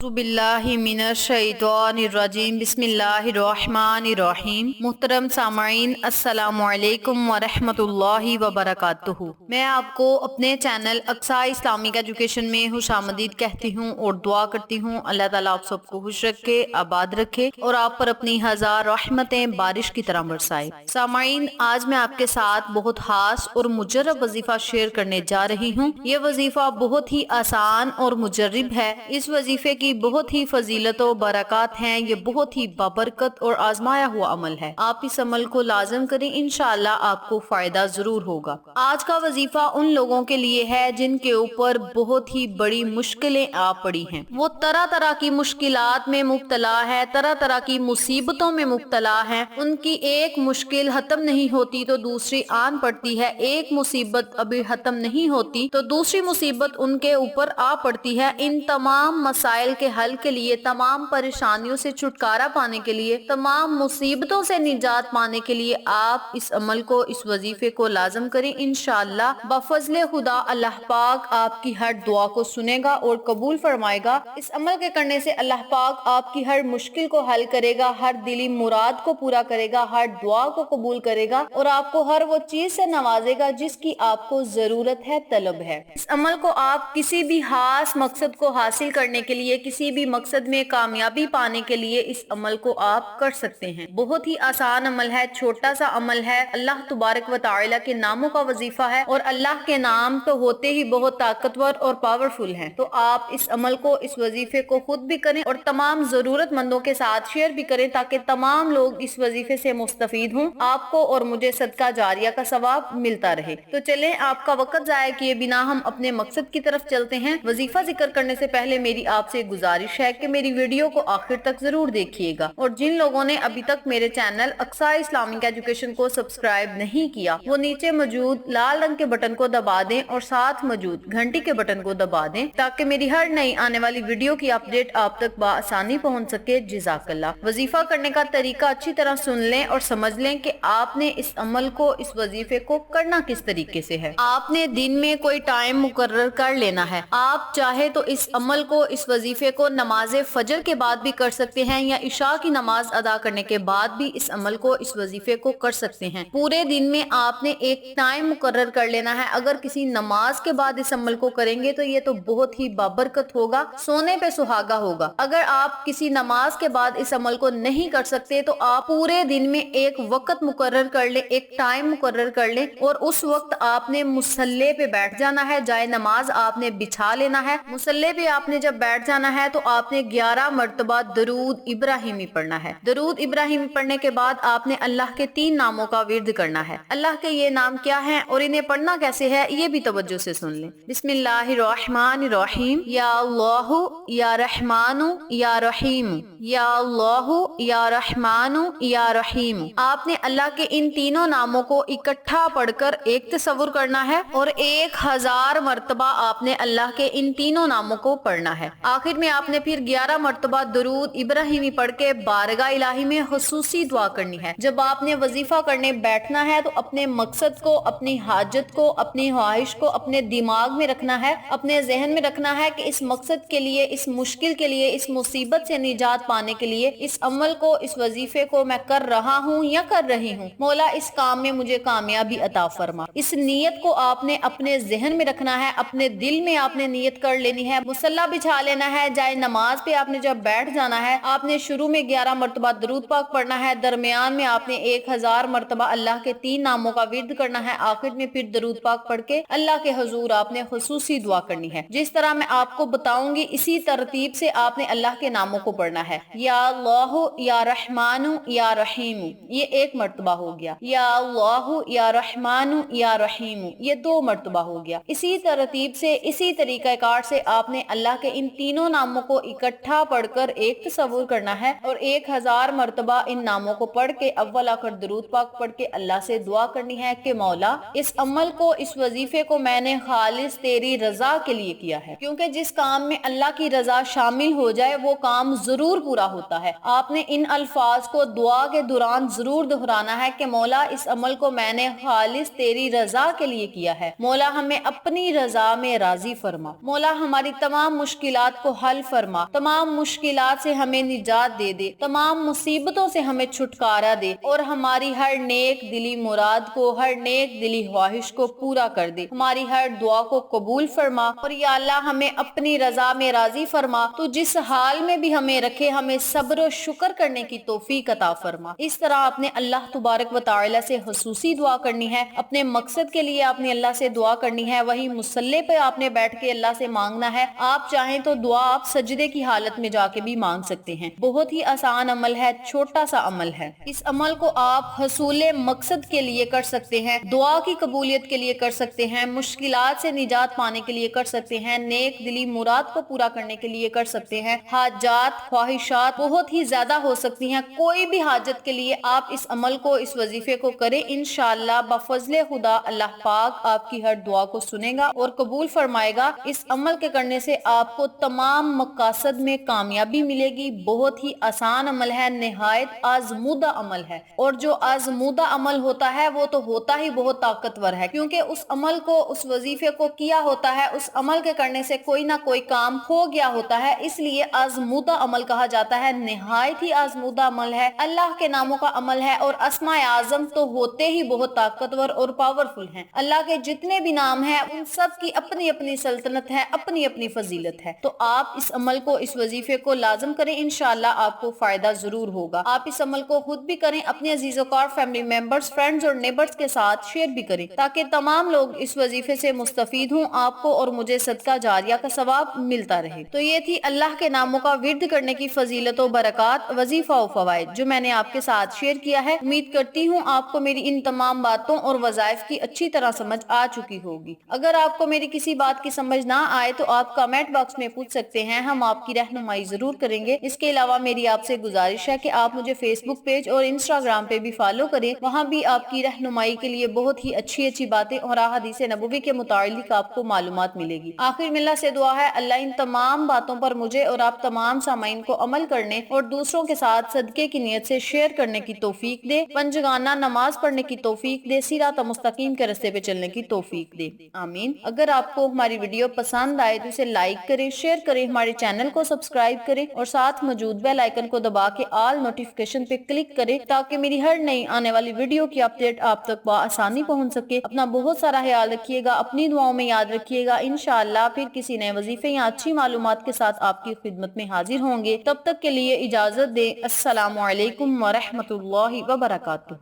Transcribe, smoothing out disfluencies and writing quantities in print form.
बिल्लाहि मिनश्शैतानिर्रजीम बिस्मिल्लाहिर्रहमानिर्रहीम। मुहतरम सामाईन, अस्सलामु अलैकुम व रहमतुल्लाहि व बरकातुहू। मैं आपको अपने चैनल अक्सा इस्लामिक एजुकेशन में खुशामदीद कहती हूँ और दुआ करती हूँ अल्लाह ताला आप सबको खुश रखे, आबाद रखे और आप पर अपनी हजार रहमतें बारिश की तरह बरसाए। सामाईन, आज मैं आपके साथ बहुत खास और मुजर्रब वजीफा शेयर करने जा रही हूँ। ये वजीफा बहुत ही आसान और मुजर्रब है। इस वजीफे की बहुत ही फजीलत और बरकत हैं। ये बहुत ही बाबरकत और आजमाया हुआ अमल है। आप इस अमल को लाजम करें, इंशाअल्लाह आपको फायदा जरूर होगा। आज का वजीफा उन लोगों के लिए है जिनके ऊपर बहुत ही बड़ी मुश्किलें आ पड़ी हैं। वो तरह तरह की मुश्किलात में मुब्तला है, तरह तरह की मुसीबतों में मुब्तला है। उनकी एक मुश्किल खत्म नहीं होती तो दूसरी आन पड़ती है, एक मुसीबत अभी खत्म नहीं होती तो दूसरी मुसीबत उनके ऊपर आ पड़ती है। इन तमाम मसाइल के हल के लिए, तमाम परेशानियों से छुटकारा पाने के लिए, तमाम मुसीबतों से निजात पाने के लिए आप इस अमल को, इस वजीफे को लाजम करें। इंशाअल्लाह बफजले खुदा अल्लाह पाक आपकी हर दुआ को सुनेगा और कबूल फरमाएगा। इस अमल के करने से अल्लाह पाक आपकी हर मुश्किल को हल करेगा, हर दिली मुराद को पूरा करेगा, हर दुआ को कबूल करेगा और आपको हर वो चीज से नवाजेगा जिसकी आपको जरूरत है, तलब है। इस अमल को आप किसी भी खास मकसद को हासिल करने के लिए, किसी भी मकसद में कामयाबी पाने के लिए इस अमल को आप कर सकते हैं। बहुत ही आसान अमल है, छोटा सा अमल है। अल्लाह तुबारक व तआला के नामों का वजीफा है और अल्लाह के नाम तो होते ही बहुत ताकतवर और पावरफुल हैं। तो आप इस अमल को, इस वजीफे को खुद भी करें और तमाम जरूरतमंदों के साथ शेयर भी करें ताकि तमाम लोग इस वजीफे से मुस्तफीद हों, आपको और मुझे सदका जारिया का सवाब मिलता रहे। तो चलें, आपका वक्त जाया किए बिना हम अपने मकसद की तरफ चलते हैं। वजीफा जिक्र करने से पहले मेरी आपसे गुजारिश है कि मेरी वीडियो को आखिर तक जरूर देखिएगा और जिन लोगों ने अभी तक मेरे चैनल अक्सा इस्लामिक एजुकेशन को सब्सक्राइब नहीं किया, वो नीचे मौजूद लाल रंग के बटन को दबा दें और साथ मौजूद घंटी के बटन को दबा दें ताकि मेरी हर नई आने वाली वीडियो की अपडेट आप तक बआसानी पहुंच सके। जज़ाकल्लाह। वजीफा करने का तरीका अच्छी तरह सुन लें और समझ लें कि आपने इस अमल को, इस वजीफे को करना किस तरीके से है। आपने दिन में कोई टाइम मुकर्रर कर लेना है। आप चाहे तो इस अमल को, इस वजीफे को नमाज फजर के बाद भी कर सकते हैं या इशा की नमाज अदा करने के बाद भी इस अमल को, इस वजीफे को कर सकते हैं। पूरे दिन में आपने एक टाइम मुकर्रर कर लेना है। अगर किसी नमाज के बाद इस अमल को करेंगे तो ये तो बहुत ही बाबरकत होगा, सोने पे सुहागा होगा। अगर आप किसी नमाज के बाद इस अमल को नहीं कर सकते तो आप पूरे दिन में एक वक्त मुकर्रर कर ले, एक टाइम मुकर्रर कर ले और उस वक्त आपने मुसल्ले पे बैठ जाना है, जाए नमाज आपने बिछा लेना है। मुसल्ले पे आपने जब बैठ जाना है तो आपने 11 मर्तबा दरूद इब्राहिमी पढ़ना है। दरूद इब्राहिमी पढ़ने के बाद आपने अल्लाह के 3 नामों का विर्द करना है। अल्लाह के ये नाम क्या हैं और इन्हें पढ़ना कैसे है, ये भी तवज्जो से सुन लें। बिस्मिल्लाहिर्रहमानिर्रहीम। या अल्लाहु या रहमानु या रहीम, या अल्लाहु या रहमानु या रहीम। आपने अल्लाह के इन तीनों नामों को इकट्ठा पढ़कर एक तसव्वुर करना है और 1000 मर्तबा आपने अल्लाह के इन तीनों नामों को पढ़ना है। आखिर में आपने फिर 11 मर्तबा दरूद इब्राहिमी पढ़ के बारगाह इलाही में खुसूसी दुआ करनी है। जब आपने वजीफा करने बैठना है तो अपने मकसद को, अपनी हाजत को, अपनी ख्वाहिश को अपने दिमाग में रखना है, अपने जहन में रखना है कि इस मकसद के लिए, इस मुश्किल के लिए, इस मुसीबत से निजात पाने के लिए इस अमल को, इस वजीफे को मैं कर रहा हूँ या कर रही हूँ। मौला इस काम में मुझे कामयाबी अता फरमा। इस नीयत को आपने अपने जहन में रखना है, अपने दिल में आपने नीयत कर लेनी है। मुसल्ला बिछा लेना है, जाए नमाज पे आपने जब बैठ जाना है, आपने शुरू में 11 मर्तबा दरूद पाक पढ़ना है, दरमियान में आपने 1000 मर्तबा अल्लाह के 3 नामों का विर्द करना है, आखिर में फिर दरूद पाक पढ़ के अल्लाह के हुजूर आपने खुसूसी दुआ करनी है। जिस तरह मैं आपको बताऊंगी इसी तरतीब से आपने अल्लाह के नामों को पढ़ना है। या अल्लाहु या रहमानु या रहीम, ये 1 मर्तबा हो गया। या अल्लाहु या रहमानु या रहीम, ये 2 मर्तबा हो गया। इसी तरतीब से, इसी तरीकाकार से आपने अल्लाह के इन तीनों नामों को इकट्ठा पढ़कर एक तसव्वुर करना है और 1000 मर्तबा इन नामों को पढ़ के अव्वल आखिर दरूद पाक पढ़ के अल्लाह से दुआ करनी है कि मौला इस अमल को, इस वजीफे को मैंने खालिस तेरी रजा के लिए किया है, क्योंकि जिस काम में अल्लाह की रजा शामिल हो जाए वो काम जरूर पूरा होता है। आपने इन अल्फाज को दुआ के दौरान जरूर दोहराना है कि मौला इस अमल को मैंने खालिस तेरी रजा के लिए किया है। मौला हमें अपनी रजा में राजी फरमा। मौला हमारी तमाम मुश्किलात को हल حل فرما، تمام مشکلات سے ہمیں نجات دے دے، تمام مصیبتوں سے ہمیں چھٹکارا دے اور ہماری ہر نیک دلی مراد کو، ہر نیک دلی خواہش کو پورا کر دے، ہماری ہر دعا کو قبول فرما اور یا اللہ ہمیں اپنی رضا میں راضی فرما۔ تو جس حال میں بھی ہمیں رکھے ہمیں صبر و شکر کرنے کی توفیق عطا فرما۔ اس طرح آپ نے اللہ تبارک و تعالی سے خصوصی دعا کرنی ہے، اپنے مقصد کے لیے آپ نے اللہ سے دعا کرنی ہے، وہی مصلی پہ آپ نے بیٹھ کے اللہ سے مانگنا ہے۔ آپ چاہیں تو دعا آپ سجدے کی حالت میں جا کے بھی مانگ سکتے ہیں، بہت ہی آسان عمل ہے، چھوٹا سا عمل ہے۔ اس عمل کو آپ حصول مقصد کے لیے کر سکتے ہیں، دعا کی قبولیت کے لیے کر سکتے ہیں، مشکلات سے نجات پانے کے لیے کر سکتے ہیں، نیک دلی مراد کو پورا کرنے کے لیے کر سکتے ہیں، حاجات خواہشات بہت ہی زیادہ ہو سکتی ہیں، کوئی بھی حاجت کے لیے آپ اس عمل کو، اس وظیفے کو کریں، انشاءاللہ بفضل خدا اللہ پاک آپ کی ہر دعا کو سنے گا اور قبول فرمائے گا۔ اس عمل کے کرنے سے آپ کو تمام مقاصد میں کامیابی ملے گی۔ بہت ہی آسان عمل ہے، نہایت آزمودہ عمل ہے، اور جو آزمودہ عمل ہوتا ہے وہ تو ہوتا ہی بہت طاقتور ہے، کیونکہ اس عمل کو، اس وظیفے کو کیا ہوتا ہے، اس عمل کے کرنے سے کوئی نہ کوئی کام ہو گیا ہوتا ہے، اس لیے آزمودہ عمل کہا جاتا ہے، نہایت ہی آزمودہ عمل ہے، اللہ کے ناموں کا عمل ہے، اور اسماء اعظم تو ہوتے ہی بہت طاقتور اور پاورفل ہیں۔ اللہ کے جتنے بھی نام ہیں ان سب کی اپنی اپنی سلطنت ہے، اپنی اپنی فضیلت ہے، تو آپ اس عمل کو، اس وظیفے کو لازم کریں، انشاءاللہ آپ کو فائدہ ضرور ہوگا۔ آپ اس عمل کو خود بھی کریں، اپنے عزیزوں کا، فیملی ممبرز، فرینڈز اور نیبرز کے ساتھ شیئر بھی کریں، تاکہ تمام لوگ اس وظیفے سے مستفید ہوں، آپ کو اور مجھے صدقہ جاریہ کا ثواب ملتا رہے۔ تو یہ تھی اللہ کے ناموں کا ورد کرنے کی فضیلت و برکات، وظیفہ و فوائد، جو میں نے آپ کے ساتھ شیئر کیا ہے۔ امید کرتی ہوں آپ کو میری ان تمام باتوں اور وظائف کی اچھی طرح سمجھ آ چکی ہوگی۔ اگر آپ کو میری کسی بات کی سمجھ نہ آئے تو آپ کمنٹ باکس میں پوچھ سکتے ہیں، ہم آپ کی رہنمائی ضرور کریں گے۔ اس کے علاوہ میری آپ سے گزارش ہے کہ آپ مجھے فیس بک پیج اور انسٹاگرام پہ بھی فالو کریں، وہاں بھی آپ کی رہنمائی کے لیے بہت ہی اچھی باتیں اور احادیث نبوی کے متعلق آپ کو معلومات ملے گی۔ آخر میں اللہ سے دعا ہے، اللہ ان تمام باتوں پر مجھے اور آپ تمام سامعین کو عمل کرنے اور دوسروں کے ساتھ صدقے کی نیت سے شیئر کرنے کی توفیق دے، پنجگانہ نماز پڑھنے کی توفیق دے، صراط مستقیم کے راستے پہ چلنے کی توفیق دے، آمین۔ اگر آپ کو ہماری ویڈیو پسند آئے تو اسے لائک کریں، شیئر کریں، ہمارے چینل کو سبسکرائب کریں اور ساتھ موجود بیل آئیکن کو دبا کے آل نوٹیفیکیشن پہ کلک کریں، تاکہ میری ہر نئی آنے والی ویڈیو کی اپڈیٹ آپ تک بآسانی پہنچ سکے۔ اپنا بہت سارا خیال رکھیے گا، اپنی دعاؤں میں یاد رکھیے گا، انشاءاللہ پھر کسی نئے وظیفے یا اچھی معلومات کے ساتھ آپ کی خدمت میں حاضر ہوں گے۔ تب تک کے لیے اجازت دیں، السلام علیکم ورحمۃ اللہ وبرکاتہ۔